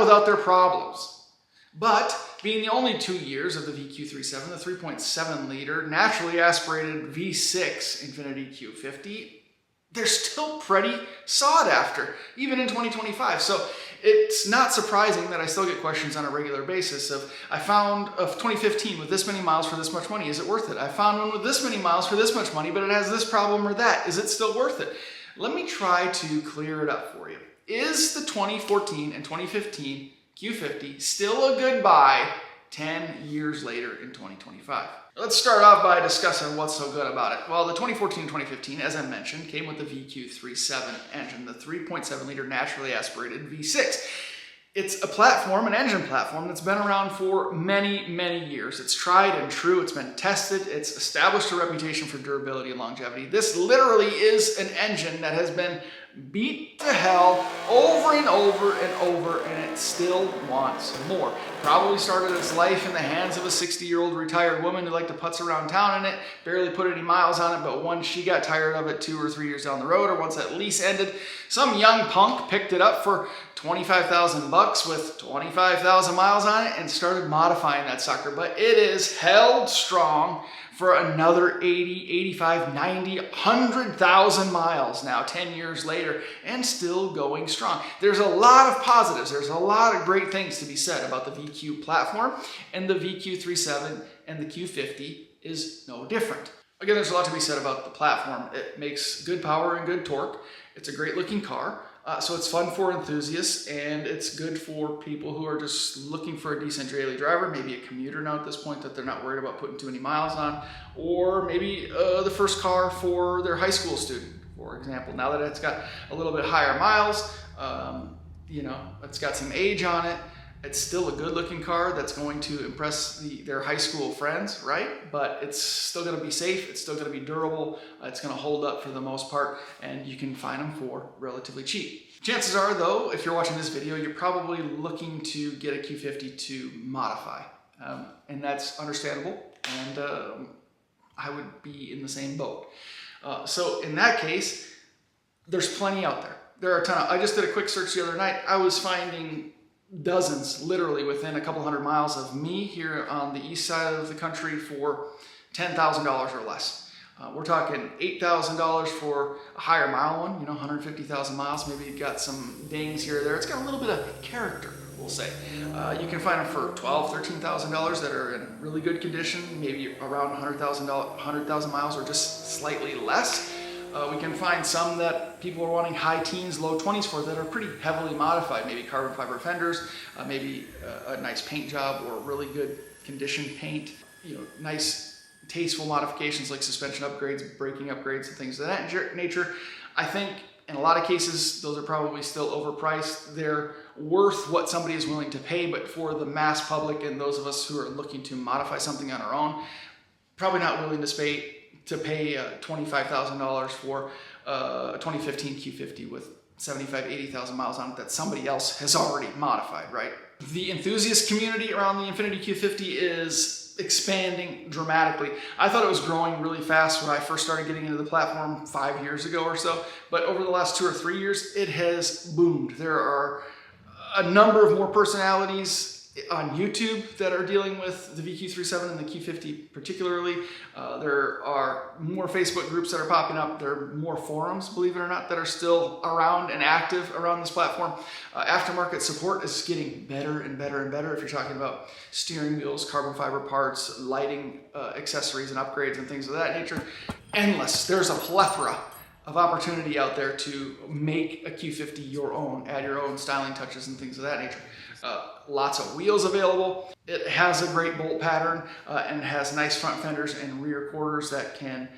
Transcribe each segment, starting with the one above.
without their problems. But being the only 2 years of the VQ37, the 3.7 liter naturally aspirated V6 Infiniti Q50, they're still pretty sought after, even in 2025. So it's not surprising that I still get questions on a regular basis of, I found a 2015 with this many miles for this much money, is it worth it? I found one with this many miles for this much money, but it has this problem or that, is it still worth it? Let me try to clear it up for you. Is the 2014 and 2015 Q50 still a good buy 10 years later in 2025? Let's start off by discussing what's so good about it. Well, the 2014 and 2015, as I mentioned, came with the VQ37 engine, the 3.7 liter naturally aspirated V6. It's a platform, an engine platform, that's been around for many, many years. It's tried and true, it's been tested, it's established a reputation for durability and longevity. This literally is an engine that has been beat to hell over and over and over, and it still wants more. Probably started its life in the hands of a 60-year-old retired woman who liked to putz around town in it, barely put any miles on it, but once she got tired of it 2 or 3 years down the road, or once that lease ended, some young punk picked it up for 25,000 bucks with 25,000 miles on it and started modifying that sucker. But it is held strong for another 80, 85, 90, 100,000 miles now, 10 years later, and still going strong. There's a lot of positives. There's a lot of great things to be said about the VQ platform, and the VQ37 and the Q50 is no different. Again, there's a lot to be said about the platform. It makes good power and good torque. It's a great looking car. So it's fun for enthusiasts, and it's good for people who are just looking for a decent daily driver, maybe a commuter now at this point that they're not worried about putting too many miles on, or maybe the first car for their high school student, for example. Now that it's got a little bit higher miles, it's got some age on it, it's still a good looking car that's going to impress their high school friends, right? But it's still gonna be safe, it's still gonna be durable, it's gonna hold up for the most part, and you can find them for relatively cheap. Chances are though, if you're watching this video, you're probably looking to get a Q50 to modify. And that's understandable, and I would be in the same boat. So in that case, there's plenty out there. There are a ton of, I just did a quick search the other night, I was finding dozens, literally within a couple hundred miles of me here on the east side of the country for $10,000 or less. We're talking $8,000 for a higher mile one, 150,000 miles. Maybe you've got some dings here or there. It's got a little bit of character, we'll say. You can find them for $12,000, $13,000 that are in really good condition, maybe around 100,000 miles or just slightly less. We can find some that people are wanting high teens, low 20s for that are pretty heavily modified, maybe carbon fiber fenders, maybe a nice paint job or really good condition paint, nice tasteful modifications like suspension upgrades, braking upgrades, and things of that nature. I think in a lot of cases, those are probably still overpriced. They're worth what somebody is willing to pay, but for the mass public and those of us who are looking to modify something on our own, probably not willing to pay $25,000 for a 2015 Q50 with 75, 80,000 miles on it that somebody else has already modified, right? The enthusiast community around the Infiniti Q50 is expanding dramatically. I thought it was growing really fast when I first started getting into the platform 5 years ago or so, but over the last 2 or 3 years, it has boomed. There are a number of more personalities on YouTube that are dealing with the VQ37 and the Q50 particularly. There are more Facebook groups that are popping up. There are more forums, believe it or not, that are still around and active around this platform. Aftermarket support is getting better and better and better if you're talking about steering wheels, carbon fiber parts, lighting accessories and upgrades and things of that nature. Endless. There's a plethora of opportunity out there to make a Q50 your own, add your own styling touches and things of that nature. Lots of wheels available. It has a great bolt pattern and has nice front fenders and rear quarters that can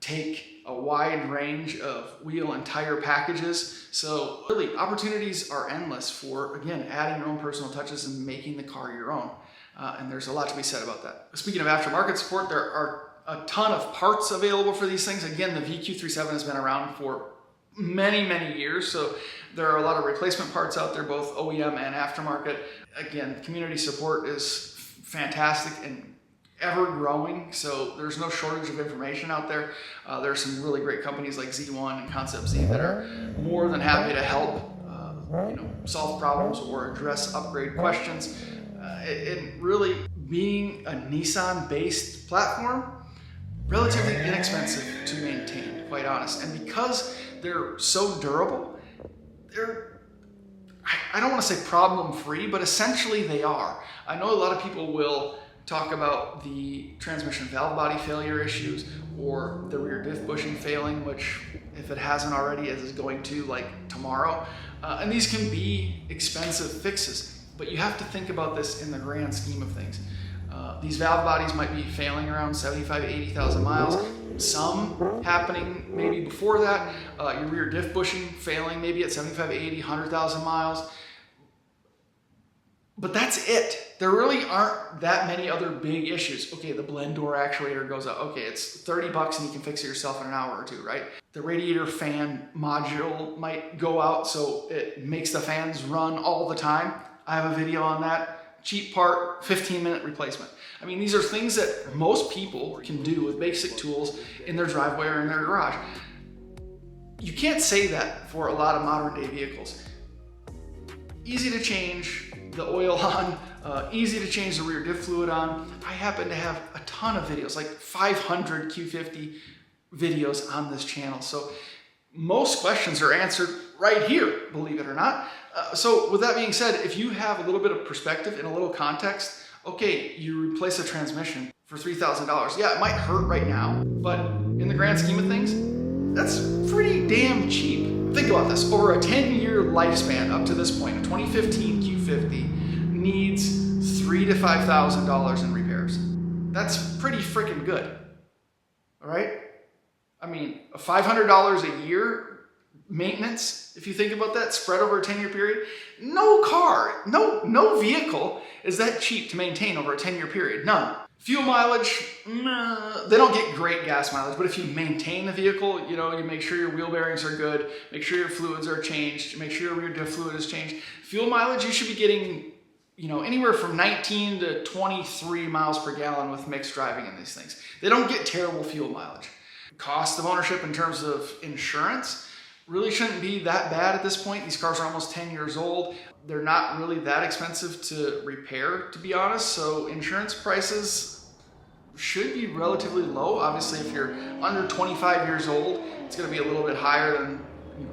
take a wide range of wheel and tire packages. So really, opportunities are endless for, again, adding your own personal touches and making the car your own. And there's a lot to be said about that. Speaking of aftermarket support, there are a ton of parts available for these things. Again, the VQ37 has been around for many, many years, so there are a lot of replacement parts out there, both OEM and aftermarket. Again, community support is fantastic and ever growing, so there's no shortage of information out there. There are some really great companies like Z1 and Concept Z that are more than happy to help solve problems or address upgrade questions. And really being a Nissan-based platform, relatively inexpensive to maintain, quite honest. And because they're so durable, I don't want to say problem-free, but essentially they are. I know a lot of people will talk about the transmission valve body failure issues or the rear diff bushing failing, which if it hasn't already is going to like tomorrow. And these can be expensive fixes, but you have to think about this in the grand scheme of things. These valve bodies might be failing around 75, 80,000 miles. Some happening maybe before that. Your rear diff bushing failing maybe at 75, 80, 100,000 miles. But that's it. There really aren't that many other big issues. Okay, the blend door actuator goes out. Okay, it's 30 bucks and you can fix it yourself in an hour or two, right? The radiator fan module might go out so it makes the fans run all the time. I have a video on that. Cheap part, 15-minute replacement. I mean, these are things that most people can do with basic tools in their driveway or in their garage. You can't say that for a lot of modern day vehicles. Easy to change the oil on, easy to change the rear diff fluid on. I happen to have a ton of videos, like 500 Q50 videos on this channel. So most questions are answered right here, believe it or not. So with that being said, if you have a little bit of perspective and a little context, okay, you replace a transmission for $3,000. Yeah, it might hurt right now, but in the grand scheme of things, that's pretty damn cheap. Think about this. Over a 10-year lifespan up to this point, a 2015 Q50 needs $3,000 to $5,000 in repairs. That's pretty freaking good, all right? I mean, $500 a year maintenance, if you think about that, spread over a 10-year period, no car, no vehicle is that cheap to maintain over a 10-year period, none. Fuel mileage, they don't get great gas mileage, but if you maintain the vehicle, you make sure your wheel bearings are good, make sure your fluids are changed, make sure your rear diff fluid is changed. Fuel mileage, you should be getting, anywhere from 19 to 23 miles per gallon with mixed driving in these things. They don't get terrible fuel mileage. Cost of ownership in terms of insurance really shouldn't be that bad at this point. These cars are almost 10 years old. They're not really that expensive to repair, to be honest. So insurance prices should be relatively low. Obviously, if you're under 25 years old, it's going to be a little bit higher than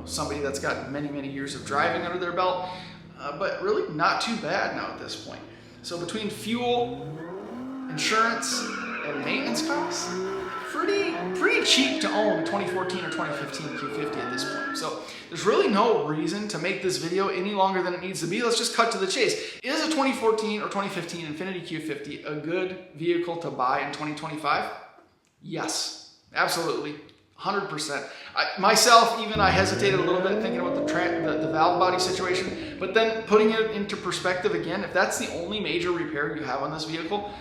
somebody that's got many, many years of driving under their belt. But really not too bad now at this point. So between fuel, insurance, and maintenance costs, pretty cheap to own a 2014 or 2015 Q50 at this point. So there's really no reason to make this video any longer than it needs to be. Let's just cut to the chase. Is a 2014 or 2015 Infiniti Q50 a good vehicle to buy in 2025? Yes, absolutely, 100%. I hesitated a little bit thinking about the valve body situation, but then putting it into perspective again, if that's the only major repair you have on this vehicle,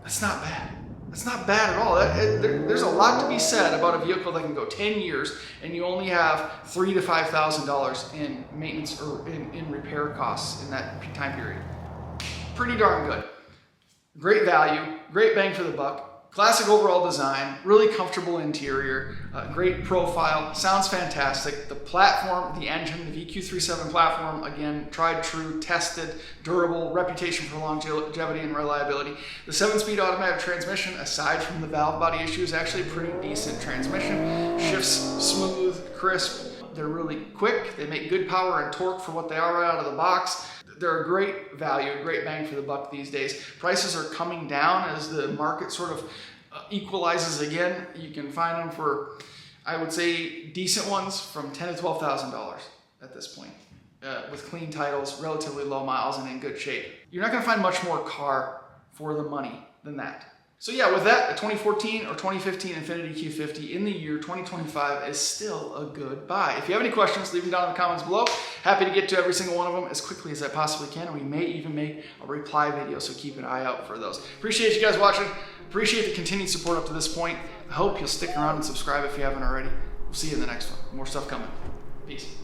that's not bad. That's not bad at all. There's a lot to be said about a vehicle that can go 10 years and you only have $3,000 to $5,000 in maintenance or in repair costs in that time period. Pretty darn good. Great value, great bang for the buck. Classic overall design, really comfortable interior, great profile, sounds fantastic. The platform, the engine, the VQ37 platform, again, tried, true, tested, durable, reputation for longevity and reliability. The 7-speed automatic transmission, aside from the valve body issue, is actually a pretty decent transmission. Shifts smooth, crisp. They're really quick. They make good power and torque for what they are right out of the box. They're a great value, a great bang for the buck these days. Prices are coming down as the market sort of equalizes again. You can find them for, I would say, decent ones from $10,000 to $12,000 at this point, with clean titles, relatively low miles, and in good shape. You're not going to find much more car for the money than that. So yeah, with that, a 2014 or 2015 Infiniti Q50 in the year 2025 is still a good buy. If you have any questions, leave them down in the comments below. Happy to get to every single one of them as quickly as I possibly can. We may even make a reply video, so keep an eye out for those. Appreciate you guys watching. Appreciate the continued support up to this point. I hope you'll stick around and subscribe if you haven't already. We'll see you in the next one. More stuff coming. Peace.